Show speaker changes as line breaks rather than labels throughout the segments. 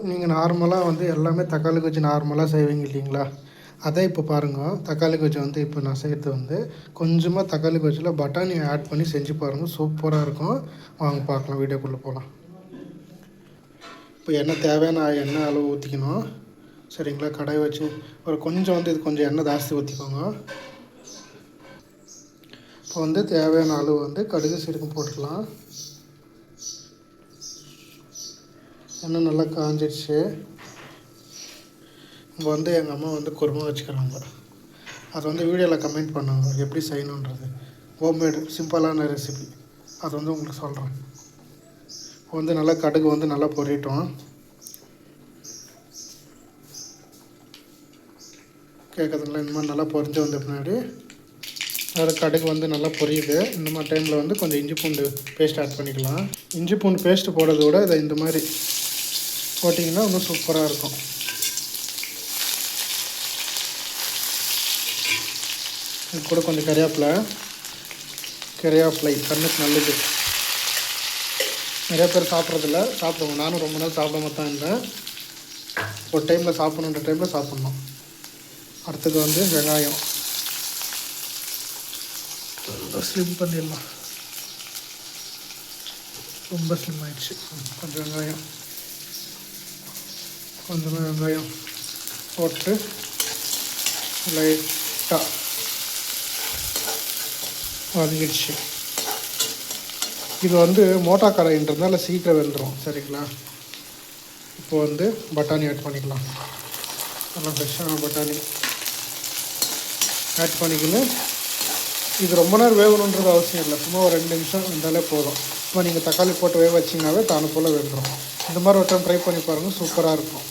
நீங்கள் நார்மலாக வந்து எல்லாமே தக்காளி கொஜ்ஜி நார்மலாக செய்வீங்க இல்லைங்களா? அதே இப்போ பாருங்கள், தக்காளி கொஜ்ஜி வந்து இப்போ நான் செய்கிறது வந்து கொஞ்சமாக தக்காளி கொஜ்ஜியில் பட்டாணி ஆட் பண்ணி செஞ்சு பாருங்கள், சூப்பராக இருக்கும். வாங்க பார்க்கலாம், வீடியோக்குள்ளே போகலாம். இப்போ எண்ணெய் தேவையான எண்ணெய் அளவு ஊற்றிக்கணும், சரிங்களா? கடாய் வச்சு ஒரு கொஞ்சம் வந்து இது கொஞ்சம் எண்ணெய் ஜாஸ்தி ஊற்றிக்கோங்க. இப்போ வந்து தேவையான அளவு வந்து கடுகு சீரகம் போட்டுக்கலாம். எண்ணெய் நல்லா காஞ்சிடுச்சு. இப்போ வந்து எங்கள் அம்மா வந்து குருமா வச்சுக்கிறாங்க. அது வந்து வீடியோவில் கமெண்ட் பண்ணாங்க எப்படி செய்யணுன்றது. ஹோம்மேடு சிம்பிளான ரெசிபி, அது வந்து உங்களுக்கு சொல்கிறேன். இப்போ வந்து நல்லா கடுகு வந்து நல்லா பொரியட்டும். கேட்குறதுங்களா? இந்த மாதிரி நல்லா பொரிஞ்சு வந்த பின்னாடி அதில் கடுகு வந்து நல்லா பொரியுது. இந்த மாதிரி டைமில் வந்து கொஞ்சம் இஞ்சி பூண்டு பேஸ்ட் ஆட் பண்ணிக்கலாம். இஞ்சி பூண்டு பேஸ்ட்டு போடுறத விட இதை இந்த மாதிரி போட்டிங்கன்னா இன்னும் சூப்பராக இருக்கும். இது கூட கொஞ்சம் கறிவேப்பிலை கண்ணுக்கு நல்லது. நிறைய பேர் சாப்பிட்றதில்ல, சாப்பிடுவோம். நானும் ரொம்ப நாள் சாப்பிடாம தான் இருந்தேன். ஒரு டைமில் சாப்பிட்ணுன்ற டைமில் சாப்பிட்ணும். அடுத்தது வந்து வெங்காயம் ஸ்லிம் பண்ணிடலாம். ரொம்ப ஸ்லிம் ஆயிடுச்சு. கொஞ்சமாக வெங்காயம் போட்டு லைட்டாக வதங்கிடுச்சு. இது வந்து மோட்டா கடாயின்றதுனால சீக்கிரம் வெந்துடும், சரிங்களா? இப்போ வந்து பட்டாணி ஆட் பண்ணிக்கலாம். நல்லா ஃப்ரெஷ்ஷான பட்டாணி ஆட் பண்ணிக்கின்னு இது ரொம்ப நேரம் வேகணுன்றது அவசியம் இல்லை. சும்மா ஒரு 2 நிமிஷம் இருந்தாலே போதும். இப்போ நீங்கள் தக்காளி போட்டு வேக வச்சிங்கனாவே தானே போல் வெந்துடும். இந்த மாதிரி ஒரு டைம் ட்ரை பண்ணி பாருங்கள், சூப்பராக இருக்கும்.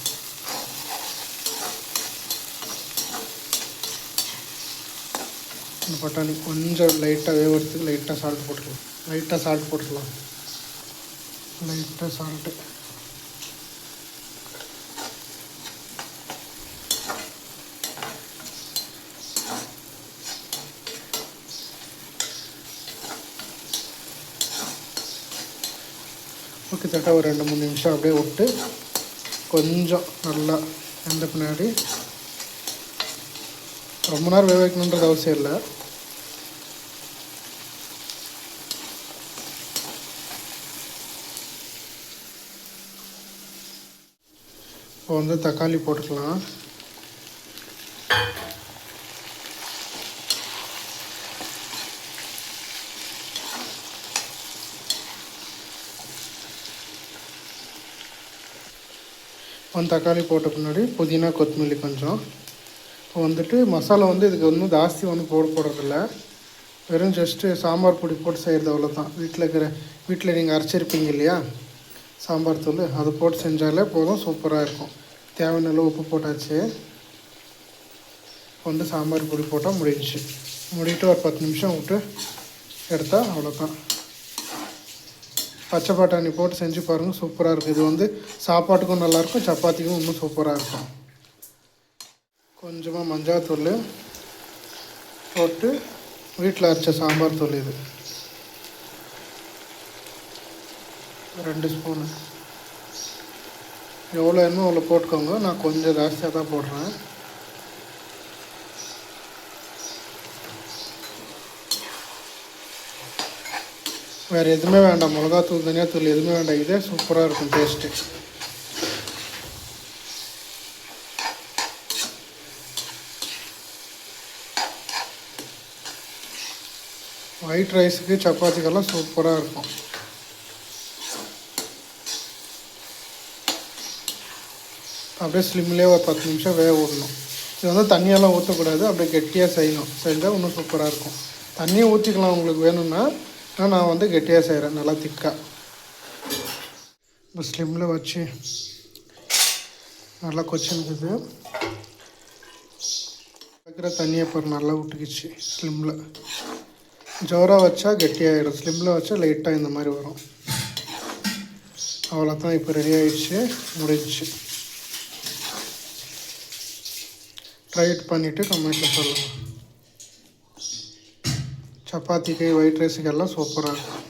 இந்த பட்டாணி கொஞ்சம் லைட்டாக வேகிறதுக்கு லைட்டாக சால்ட் போட்டுக்கலாம். லைட்டாக சால்ட்டு கிட்டத்தட்ட ஒரு 2-3 நிமிஷம் அப்படியே விட்டு கொஞ்சம் நல்லா வெந்த பின்னாடி, ரொம்ப நேரம் வேக வைக்கணுன்றது அவசியம் இல்லை. இப்போ வந்து தக்காளி போட்டுக்கலாம். தக்காளி போட்ட பின்னாடி புதினா கொத்தமல்லி கொஞ்சம். இப்போ வந்துட்டு மசாலா வந்து இதுக்கு ஒன்றும் ஜாஸ்தி ஒன்றும் போடுறதில்ல. வெறும் ஜஸ்ட்டு சாம்பார் பொடி போட்டு செய்கிறது அவ்வளோதான். வீட்டில் நீங்கள் அரைச்சிருப்பீங்க இல்லையா சாம்பார் தூள், அது போட்டு செஞ்சாலே போதும், சூப்பராக இருக்கும். தேவையான அளவு உப்பு போட்டாச்சு. வந்து சாம்பார் பொடி போட்டால் முடிட்டு ஒரு 10 நிமிஷம் விட்டு எடுத்தால் அவ்வளோதான். பச்சை பட்டாணி போட்டு செஞ்சு பாருங்கள், சூப்பராக இருக்கும். இது வந்து சாப்பாட்டுக்கும் நல்லாயிருக்கும், சப்பாத்திக்கும் இன்னும் சூப்பராக இருக்கும். கொஞ்சமாக மஞ்சாத்தூள் போட்டு வீட்டில் அரைச்ச சாம்பார் தூள், இது 2 ஸ்பூனு. எவ்வளோ வேணுமோ அவ்வளோ போட்டுக்கோங்க. நான் கொஞ்சம் ஜாஸ்தியாக தான் போடுறேன். வேறு எதுவுமே வேண்டாம், மிளகாத்தூள் தனியாத்தூள் எதுவுமே வேண்டாம். இதே சூப்பராக இருக்கும் டேஸ்ட்டு. ஒயிட் ரைஸுக்கு சப்பாத்திக்கெல்லாம் சூப்பராக இருக்கும். அப்படியே ஸ்லிம்லேயே ஒரு 10 நிமிஷம் வேக விடணும். இது வந்து தண்ணியெல்லாம் ஊற்றக்கூடாது, அப்படியே கெட்டியாக செய்யணும். செஞ்சால் இன்னும் சூப்பராக இருக்கும். தண்ணியை ஊற்றிக்கலாம் உங்களுக்கு வேணும்னா, ஆனால் நான் வந்து கெட்டியாக செய்கிறேன், நல்லா திக்காக. இப்போ ஸ்லிம்மில் வச்சு நல்லா கொச்சிருக்குது. வைக்கிற தண்ணியை பாரு நல்லா விட்டுக்கிச்சு. ஸ்லிம்மில் ஜோராக வச்சா கெட்டியாகிடும், ஸ்லிம்மில் வச்சா லைட்டாக இந்த மாதிரி வரும். அவ்வளோதான், இப்போ ரெடி ஆகிடுச்சு, முடிஞ்சிச்சு. ட்ரை பண்ணிவிட்டு கமெண்ட்டில் சொல்லுங்கள். சப்பாத்திக்கு ஒயிட் ரைஸுக்கு எல்லாம் சூப்பராக இருக்கும்.